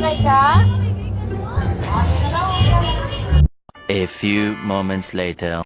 Musakay ka? A few moments later.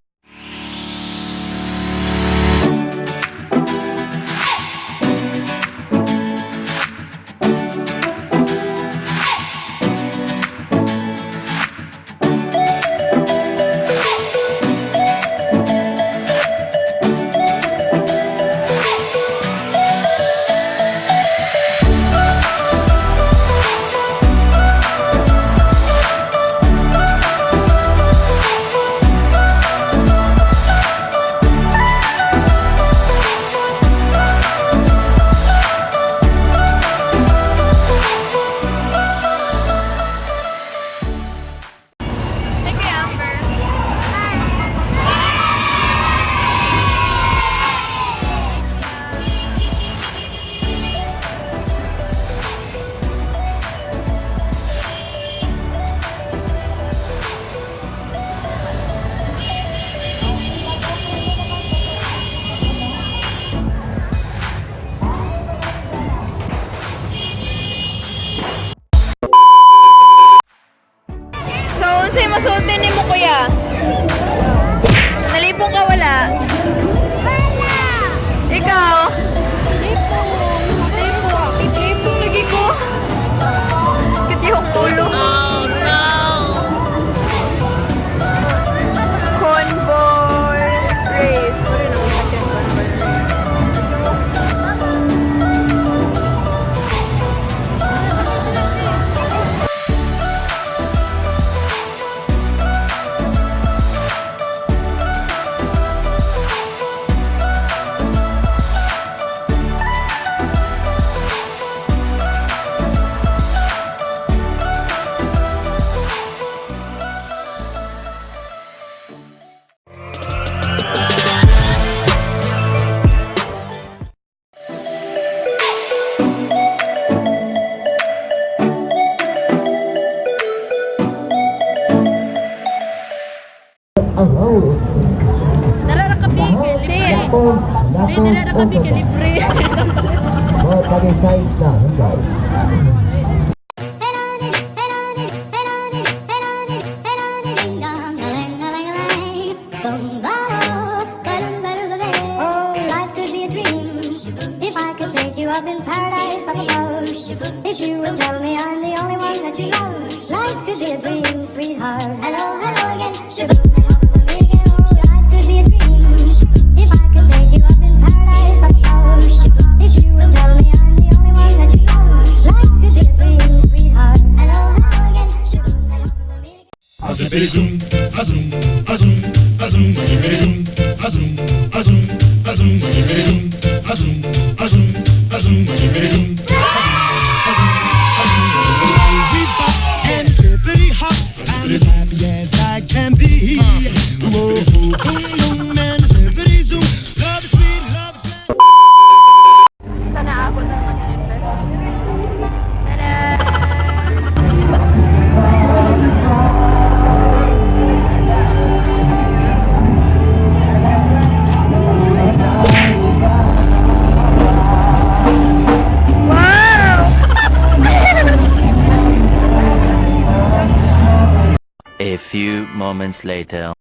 Unsay masulti ni mo kuya? Nalipong ka wala? Wala! Ikaw? Lipong lagi ko. Kiti yung ulo. Oh no! Convoy race. Pwede na sakyan convoy race. Dala ka bigel, libre. Dala ka bigel, libre. Pagay size na, hanggang. Oh, life could be a dream if I could take you up in paradise, I suppose. If you would tell me I'm the only one that you love, life could be a dream, sweetheart. Hello, hello again. Azum, azum, azum, azum, azum, azum, azum, azum, azum, azum, azum, azum, and pretty hot, I'm as happy as I can be. Whoa, boom, boom, and pretty zoom, love is sweet, love is sweet. Sana ako na mag-invest. Tada! A few moments later.